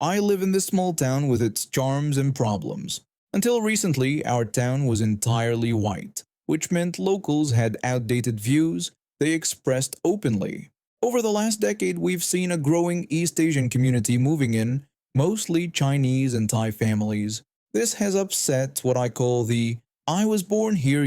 I live in this small town with its charms and problems. Until recently, our town was entirely white, which meant locals had outdated views they expressed openly. Over the last decade, we've seen a growing East Asian community moving in, mostly Chinese and Thai families. This has upset what I call the I was born here,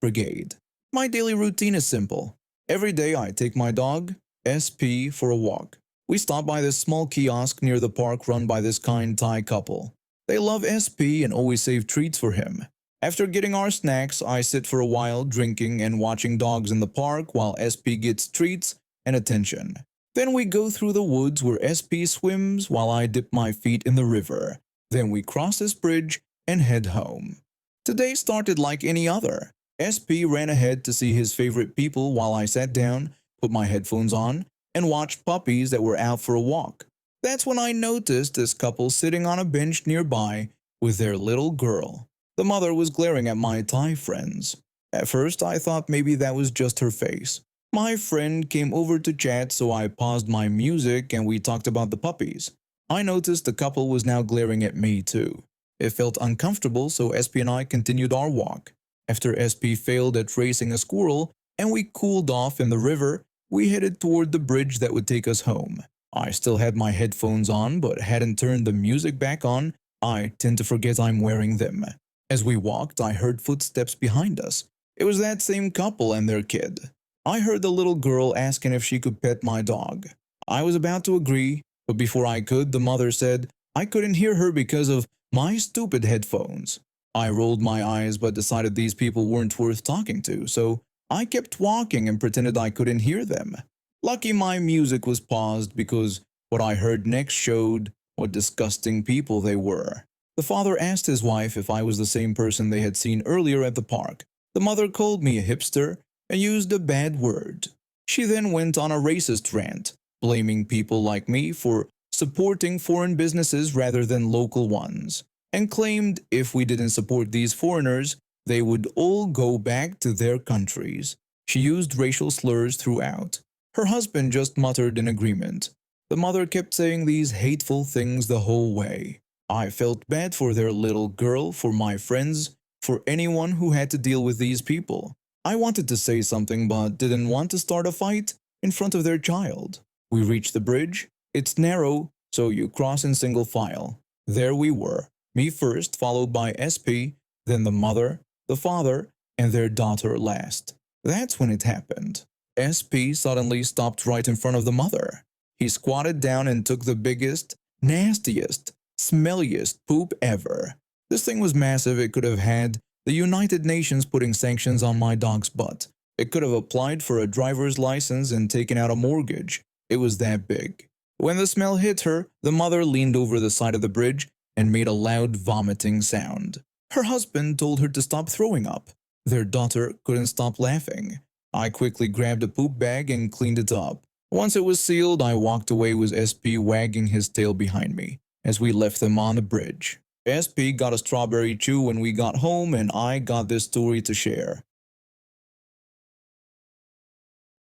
brigade. My daily routine is simple. Every day I take my dog, SP, for a walk. We stop by this small kiosk near the park run by this kind Thai couple. They love SP and always save treats for him. After getting our snacks, I sit for a while drinking and watching dogs in the park while SP gets treats and attention. Then we go through the woods where SP swims while I dip my feet in the river. Then we cross this bridge and head home. Today started like any other. SP ran ahead to see his favorite people while I sat down, put my headphones on, and watched puppies that were out for a walk. That's when I noticed this couple sitting on a bench nearby with their little girl. The mother was glaring at my Thai friends. At first, I thought maybe that was just her face. My friend came over to chat, so I paused my music and we talked about the puppies. I noticed the couple was now glaring at me too. It felt uncomfortable, so SP and I continued our walk. After SP failed at racing a squirrel and we cooled off in the river, we headed toward the bridge that would take us home. I still had my headphones on but hadn't turned the music back on. I tend to forget I'm wearing them. As we walked, I heard footsteps behind us. It was that same couple and their kid. I heard the little girl asking if she could pet my dog. I was about to agree, but before I could, the mother said I couldn't hear her because of my stupid headphones. I rolled my eyes but decided these people weren't worth talking to, so I kept walking and pretended I couldn't hear them. Lucky my music was paused because what I heard next showed what disgusting people they were. The father asked his wife if I was the same person they had seen earlier at the park. The mother called me a hipster and used a bad word. She then went on a racist rant, blaming people like me for supporting foreign businesses rather than local ones, and claimed if we didn't support these foreigners, they would all go back to their countries. She used racial slurs throughout. Her husband just muttered in agreement. The mother kept saying these hateful things the whole way. I felt bad for their little girl, for my friends, for anyone who had to deal with these people. I wanted to say something but didn't want to start a fight in front of their child. We reached the bridge. It's narrow, so you cross in single file. There we were, me first, followed by SP, then the mother, the father, and their daughter last. That's when it happened. SP suddenly stopped right in front of the mother. He squatted down and took the biggest, nastiest, smelliest poop ever. This thing was massive. It could have had the United Nations putting sanctions on my dog's butt. It could have applied for a driver's license and taken out a mortgage. It was that big. When the smell hit her, the mother leaned over the side of the bridge and made a loud vomiting sound. Her husband told her to stop throwing up. Their daughter couldn't stop laughing. I quickly grabbed a poop bag and cleaned it up. Once it was sealed, I walked away with SP wagging his tail behind me as we left them on the bridge. SP got a strawberry chew when we got home, and I got this story to share.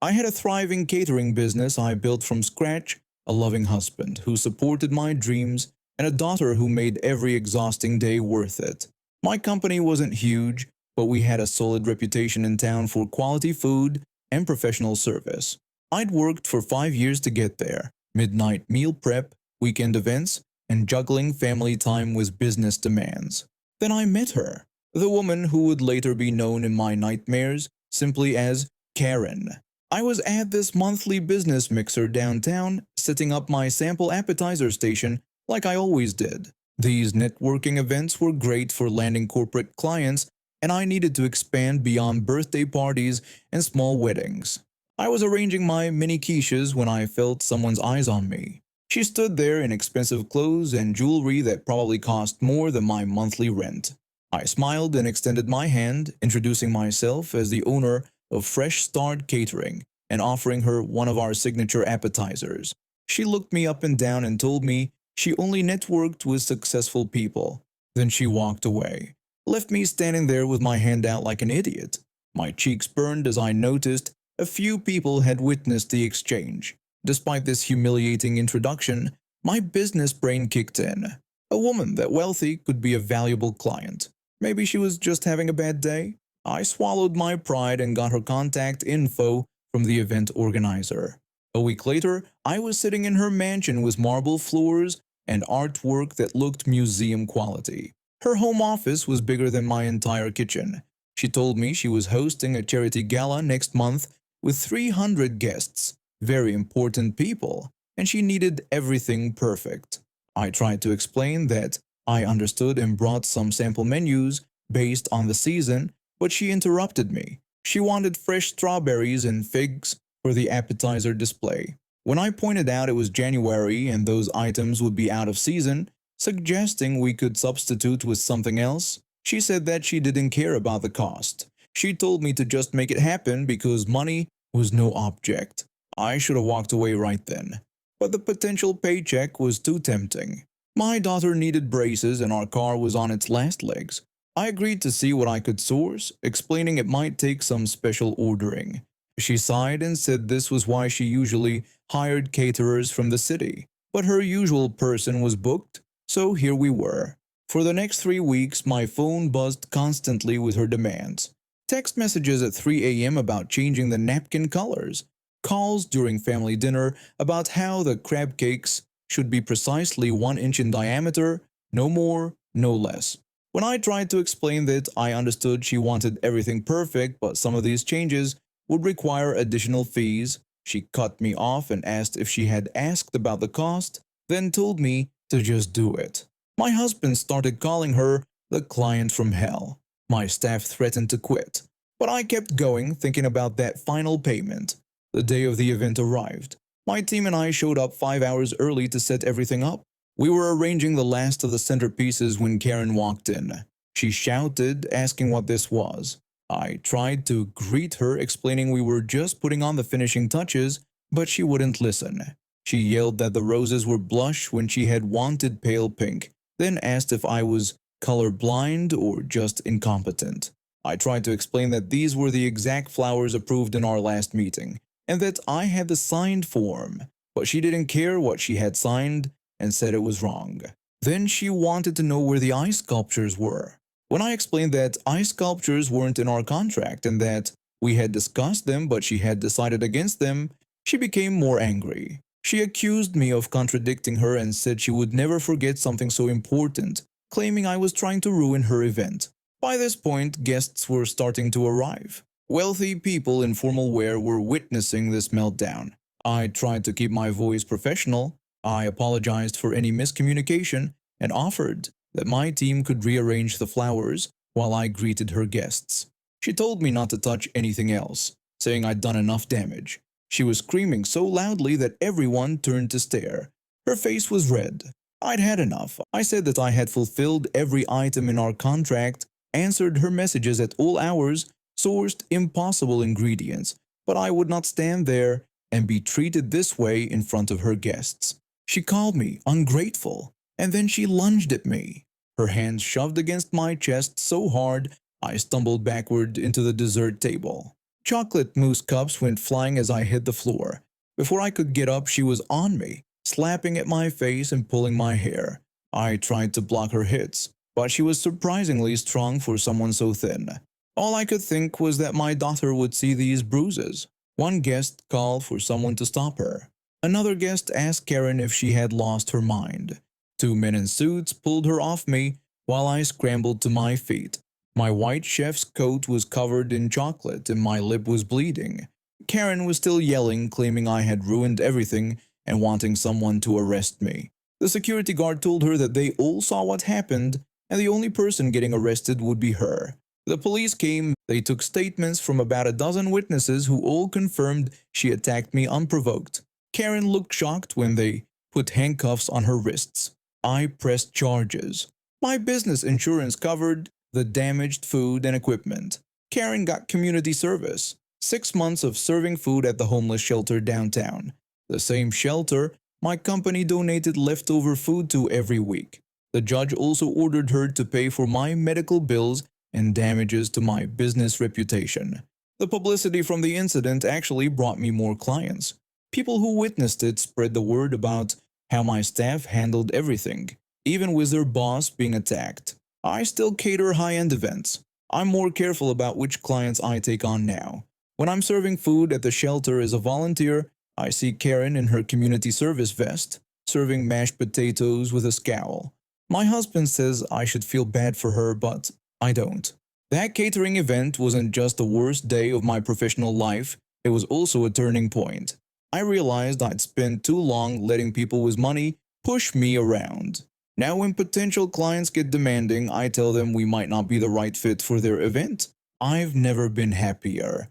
I had a thriving catering business I built from scratch, a loving husband who supported my dreams, and a daughter who made every exhausting day worth it. My company wasn't huge, but we had a solid reputation in town for quality food and professional service. I'd worked for 5 years to get there, midnight meal prep, weekend events, and juggling family time with business demands. Then I met her, the woman who would later be known in my nightmares simply as Karen. I was at this monthly business mixer downtown, setting up my sample appetizer station like I always did. These networking events were great for landing corporate clients, and I needed to expand beyond birthday parties and small weddings. I was arranging my mini quiches when I felt someone's eyes on me. She stood there in expensive clothes and jewelry that probably cost more than my monthly rent. I smiled and extended my hand, introducing myself as the owner of Fresh Start Catering and offering her one of our signature appetizers. She looked me up and down and told me she only networked with successful people. Then she walked away, left me standing there with my hand out like an idiot. My cheeks burned as I noticed a few people had witnessed the exchange. Despite this humiliating introduction, My business brain kicked in. A woman that wealthy could be a valuable client. Maybe she was just having a bad day. I swallowed my pride and got her contact info from the event organizer. A week later, I was sitting in her mansion with marble floors and artwork that looked museum quality. Her home office was bigger than my entire kitchen. She told me she was hosting a charity gala next month with 300 guests, very important people, and she needed everything perfect. I tried to explain that I understood and brought some sample menus based on the season, but she interrupted me. She wanted fresh strawberries and figs for the appetizer display. When I pointed out it was January and those items would be out of season, suggesting we could substitute with something else, she said that she didn't care about the cost. She told me to just make it happen because money was no object. I should have walked away right then. But the potential paycheck was too tempting. My daughter needed braces and our car was on its last legs. I agreed to see what I could source, explaining it might take some special ordering. She sighed and said this was why she usually hired caterers from the city. But her usual person was booked, so here we were. For the next 3 weeks, my phone buzzed constantly with her demands. Text messages at 3 a.m. about changing the napkin colors. Calls during family dinner about how the crab cakes should be precisely 1 inch in diameter, no more, no less. When I tried to explain that I understood she wanted everything perfect, but some of these changes would require additional fees, she cut me off and asked if she had asked about the cost, then told me to just do it. My husband started calling her the client from hell. My staff threatened to quit, but I kept going, thinking about that final payment. The day of the event arrived. My team and I showed up 5 hours early to set everything up. We were arranging the last of the centerpieces when Karen walked in. She shouted, asking what this was. I tried to greet her, explaining we were just putting on the finishing touches, but she wouldn't listen. She yelled that the roses were blush when she had wanted pale pink, then asked if I was colorblind or just incompetent. I tried to explain that these were the exact flowers approved in our last meeting, and that I had the signed form, but she didn't care what she had signed and said it was wrong. Then she wanted to know where the ice sculptures were. When I explained that ice sculptures weren't in our contract and that we had discussed them but she had decided against them, she became more angry. She accused me of contradicting her and said she would never forget something so important, claiming I was trying to ruin her event. By this point, guests were starting to arrive. Wealthy people in formal wear were witnessing this meltdown. I tried to keep my voice professional. I apologized for any miscommunication and offered that my team could rearrange the flowers while I greeted her guests. She told me not to touch anything else, saying I'd done enough damage. She was screaming so loudly that everyone turned to stare. Her face was red. I'd had enough. I said that I had fulfilled every item in our contract, answered her messages at all hours, sourced impossible ingredients, but I would not stand there and be treated this way in front of her guests. She called me ungrateful, and then she lunged at me. Her hands shoved against my chest so hard I stumbled backward into the dessert table. Chocolate mousse cups went flying as I hit the floor. Before I could get up, she was on me, slapping at my face and pulling my hair. I tried to block her hits, but she was surprisingly strong for someone so thin. All I could think was that my daughter would see these bruises. One guest called for someone to stop her. Another guest asked Karen if she had lost her mind. 2 men in suits pulled her off me while I scrambled to my feet. My white chef's coat was covered in chocolate and my lip was bleeding. Karen was still yelling, claiming I had ruined everything and wanting someone to arrest me. The security guard told her that they all saw what happened and the only person getting arrested would be her. The police came. They took statements from about a dozen witnesses who all confirmed she attacked me unprovoked. Karen looked shocked when they put handcuffs on her wrists. I pressed charges. My business insurance covered the damaged food and equipment. Karen got community service. 6 months of serving food at the homeless shelter downtown. The same shelter my company donated leftover food to every week. The judge also ordered her to pay for my medical bills and damages to my business reputation. The publicity from the incident actually brought me more clients. People who witnessed it spread the word about how my staff handled everything, even with their boss being attacked. I still cater high-end events. I'm more careful about which clients I take on now. When I'm serving food at the shelter as a volunteer, I see Karen in her community service vest, serving mashed potatoes with a scowl. My husband says I should feel bad for her, but I don't. That catering event wasn't just the worst day of my professional life, it was also a turning point. I realized I'd spent too long letting people with money push me around. Now when potential clients get demanding, I tell them we might not be the right fit for their event. I've never been happier.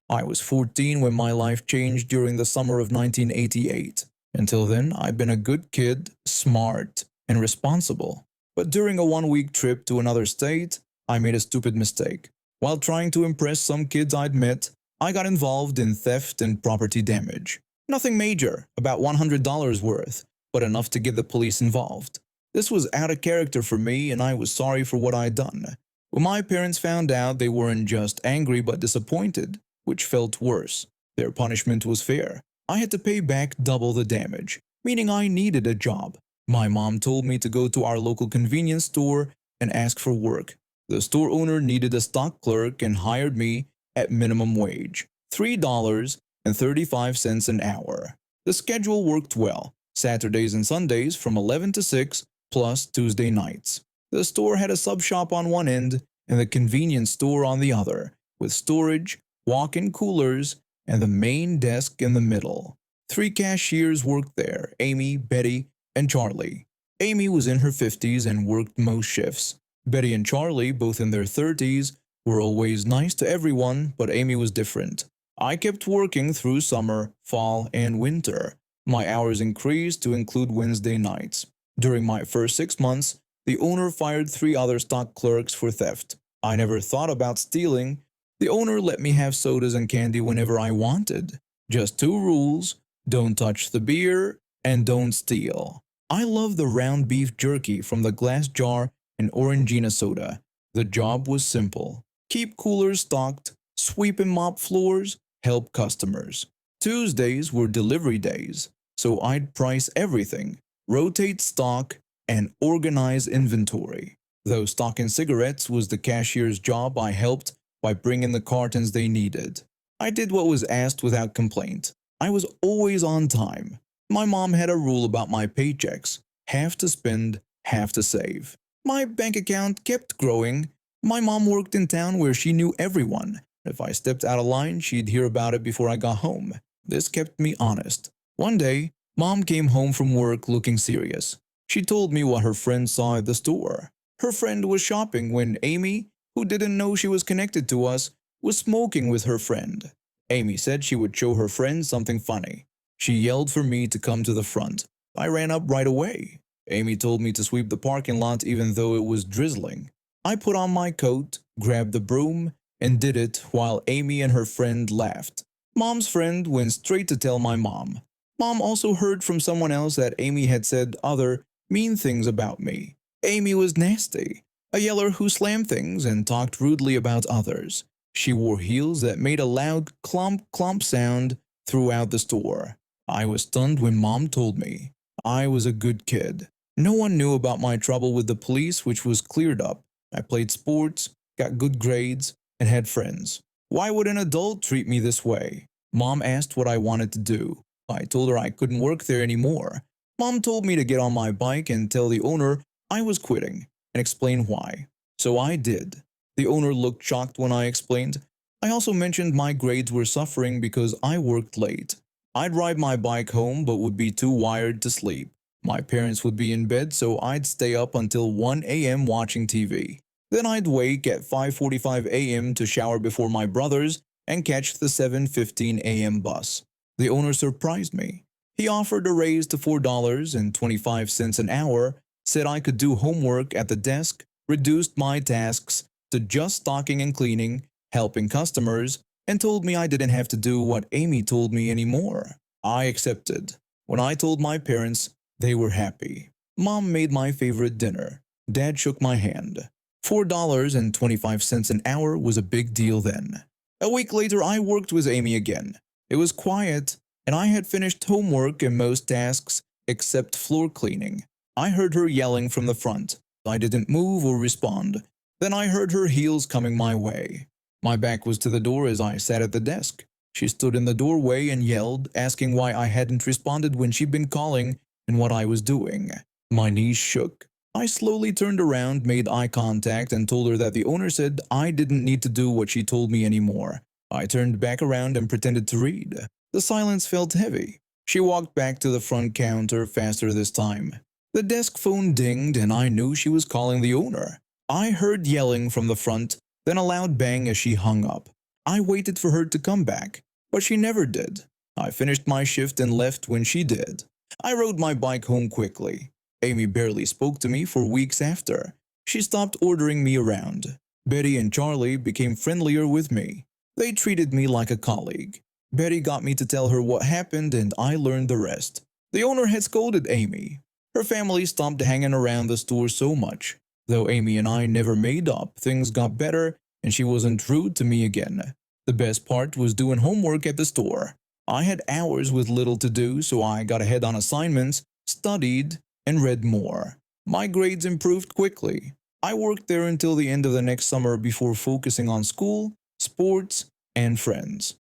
I was 14 when my life changed during the summer of 1988. Until then, I'd been a good kid, smart, and responsible. But during a one-week trip to another state, I made a stupid mistake. While trying to impress some kids I'd met, I got involved in theft and property damage. Nothing major, about $100 worth, but enough to get the police involved. This was out of character for me, and I was sorry for what I'd done. When my parents found out, they weren't just angry but disappointed, which felt worse. Their punishment was fair. I had to pay back double the damage, meaning I needed a job. My mom told me to go to our local convenience store and ask for work. The store owner needed a stock clerk and hired me at minimum wage, $3.35 an hour. The schedule worked well, Saturdays and Sundays from 11 to 6, plus Tuesday nights. The store had a sub shop on one end and the convenience store on the other, with storage, walk-in coolers, and the main desk in the middle. 3 cashiers worked there, Amy, Betty, and Charlie. Amy was in her 50s and worked most shifts. Betty and Charlie, both in their 30s, were always nice to everyone, but Amy was different. I kept working through summer, fall, and winter. My hours increased to include Wednesday nights. During my first 6 months, the owner fired 3 other stock clerks for theft. I never thought about stealing. The owner let me have sodas and candy whenever I wanted. Just 2 rules: don't touch the beer and don't steal. I love the round beef jerky from the glass jar and Orangina soda. The job was simple: keep coolers stocked, sweep and mop floors, help customers. Tuesdays were delivery days, so I'd price everything, rotate stock, and organize inventory. Though stocking cigarettes was the cashier's job, I helped by bringing the cartons they needed. I did what was asked without complaint. I was always on time. My mom had a rule about my paychecks: half to spend, half to save. My bank account kept growing. My mom worked in town where she knew everyone. If I stepped out of line, she'd hear about it before I got home. This kept me honest. One day, Mom came home from work looking serious. She told me what her friend saw at the store. Her friend was shopping when Amy, who didn't know she was connected to us, was smoking with her friend. Amy said she would show her friend something funny. She yelled for me to come to the front. I ran up right away. Amy told me to sweep the parking lot even though it was drizzling. I put on my coat, grabbed the broom, and did it while Amy and her friend laughed. Mom's friend went straight to tell my mom. Mom also heard from someone else that Amy had said other mean things about me. Amy was nasty, a yeller who slammed things and talked rudely about others. She wore heels that made a loud clomp clomp sound throughout the store. I was stunned when Mom told me. I was a good kid. No one knew about my trouble with the police, which was cleared up. I played sports, got good grades, and had friends. Why would an adult treat me this way? Mom asked what I wanted to do. I told her I couldn't work there anymore. Mom told me to get on my bike and tell the owner I was quitting and explain why. So I did. The owner looked shocked when I explained. I also mentioned my grades were suffering because I worked late. I'd ride my bike home but would be too wired to sleep. My parents would be in bed, so I'd stay up until 1 a.m. watching TV. Then I'd wake at 5:45 a.m. to shower before my brothers and catch the 7:15 a.m. bus. The owner surprised me. He offered a raise to $4.25 an hour, said I could do homework at the desk, reduced my tasks to just stocking and cleaning, helping customers, and told me I didn't have to do what Amy told me anymore. I accepted. When I told my parents, they were happy. Mom made my favorite dinner. Dad shook my hand. $4.25 an hour was a big deal then. A week later, I worked with Amy again. It was quiet, and I had finished homework and most tasks except floor cleaning. I heard her yelling from the front. I didn't move or respond. Then I heard her heels coming my way. My back was to the door as I sat at the desk. She stood in the doorway and yelled, asking why I hadn't responded when she'd been calling and what I was doing. My knees shook. I slowly turned around, made eye contact, and told her that the owner said I didn't need to do what she told me anymore. I turned back around and pretended to read. The silence felt heavy. She walked back to the front counter faster this time. The desk phone dinged and I knew she was calling the owner. I heard yelling from the front, then a loud bang as she hung up. I waited for her to come back, but she never did. I finished my shift and left when she did. I rode my bike home quickly. Amy barely spoke to me for weeks after. She stopped ordering me around. Betty and Charlie became friendlier with me. They treated me like a colleague. Betty got me to tell her what happened and I learned the rest. The owner had scolded Amy. Her family stopped hanging around the store so much. Though Amy and I never made up, things got better and she wasn't rude to me again. The best part was doing homework at the store. I had hours with little to do, so I got ahead on assignments, studied, and read more. My grades improved quickly. I worked there until the end of the next summer before focusing on school, sports, and friends.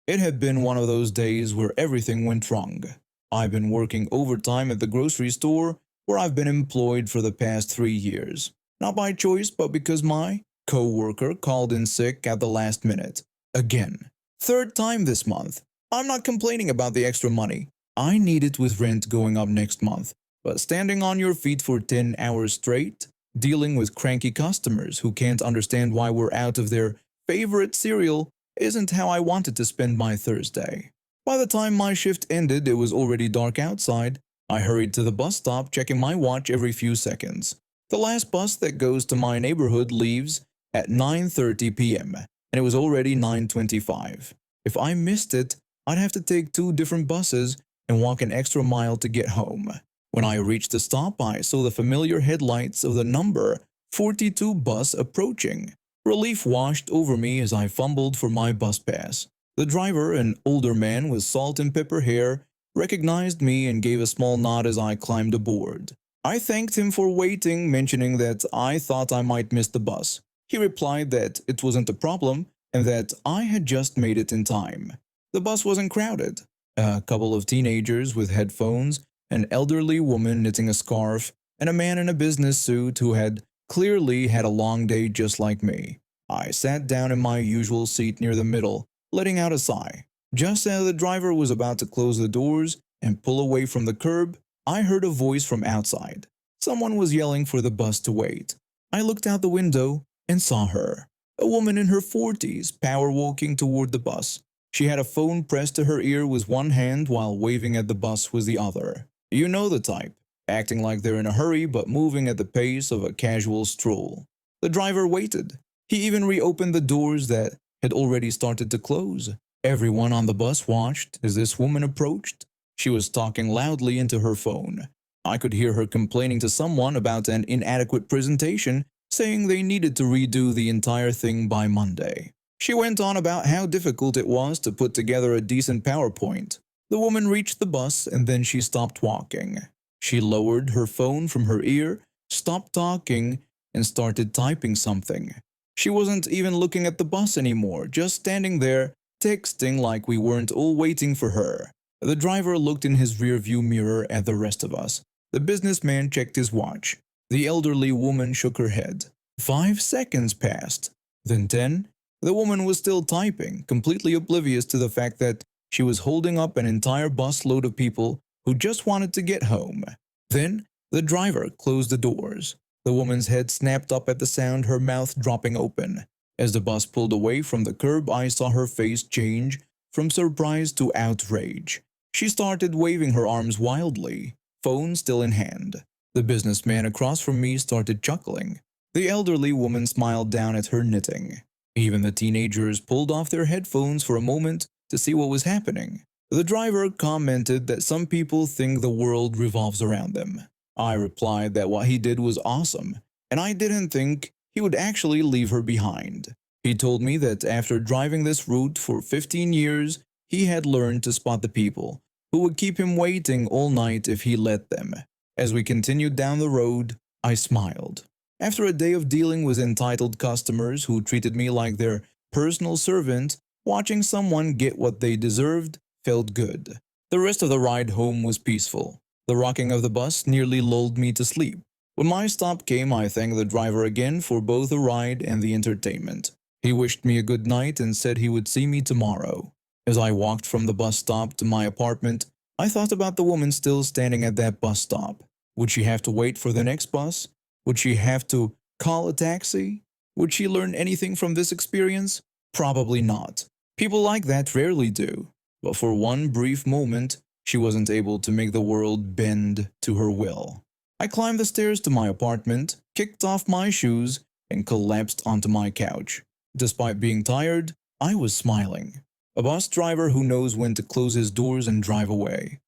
It had been one of those days where everything went wrong. I've been working overtime at the grocery store where I've been employed for the past 3 years. Not by choice, but because my co-worker called in sick at the last minute. Again. Third time this month. I'm not complaining about the extra money. I need it with rent going up next month. But standing on your feet for 10 hours straight, dealing with cranky customers who can't understand why we're out of their favorite cereal isn't how I wanted to spend my Thursday. By the time my shift ended, it was already dark outside. I hurried to the bus stop, checking my watch every few seconds. The last bus that goes to my neighborhood leaves at 9:30 p.m., and it was already 9:25. If I missed it, I'd have to take 2 different buses and walk an extra mile to get home. When I reached the stop, I saw the familiar headlights of the number 42 bus approaching. Relief washed over me as I fumbled for my bus pass. The driver, an older man with salt and pepper hair, recognized me and gave a small nod as I climbed aboard. I thanked him for waiting, mentioning that I thought I might miss the bus. He replied that it wasn't a problem and that I had just made it in time. The bus wasn't crowded. A couple of teenagers with headphones, an elderly woman knitting a scarf, and a man in a business suit who had clearly had a long day just like me. I sat down in my usual seat near the middle, letting out a sigh. Just as the driver was about to close the doors and pull away from the curb, I heard a voice from outside. Someone was yelling for the bus to wait. I looked out the window and saw her, a woman in her 40s, power walking toward the bus. She had a phone pressed to her ear with one hand while waving at the bus with the other. You know the type, acting like they're in a hurry but moving at the pace of a casual stroll. The driver waited. He even reopened the doors that had already started to close. Everyone on the bus watched as this woman approached. She was talking loudly into her phone. I could hear her complaining to someone about an inadequate presentation, saying they needed to redo the entire thing by Monday. She went on about how difficult it was to put together a decent PowerPoint. The woman reached the bus and then she stopped walking. She lowered her phone from her ear, stopped talking, and started typing something. She wasn't even looking at the bus anymore, just standing there, texting like we weren't all waiting for her. The driver looked in his rearview mirror at the rest of us. The businessman checked his watch. The elderly woman shook her head. 5 seconds passed. Then 10. The woman was still typing, completely oblivious to the fact that she was holding up an entire busload of people who just wanted to get home. Then the driver closed the doors. The woman's head snapped up at the sound, her mouth dropping open. As the bus pulled away from the curb, I saw her face change from surprise to outrage. She started waving her arms wildly, phone still in hand. The businessman across from me started chuckling. The elderly woman smiled down at her knitting. Even the teenagers pulled off their headphones for a moment to see what was happening. The driver commented that some people think the world revolves around them. I replied that what he did was awesome, and I didn't think he would actually leave her behind. He told me that after driving this route for 15 years, he had learned to spot the people who would keep him waiting all night if he let them. As we continued down the road, I smiled. After a day of dealing with entitled customers who treated me like their personal servant, watching someone get what they deserved felt good. The rest of the ride home was peaceful. The rocking of the bus nearly lulled me to sleep. When my stop came, I thanked the driver again for both the ride and the entertainment. He wished me a good night and said he would see me tomorrow. As I walked from the bus stop to my apartment, I thought about the woman still standing at that bus stop. Would she have to wait for the next bus? Would she have to call a taxi? Would she learn anything from this experience? Probably not. People like that rarely do. But for one brief moment, she wasn't able to make the world bend to her will. I climbed the stairs to my apartment, kicked off my shoes, and collapsed onto my couch. Despite being tired, I was smiling. A bus driver who knows when to close his doors and drive away.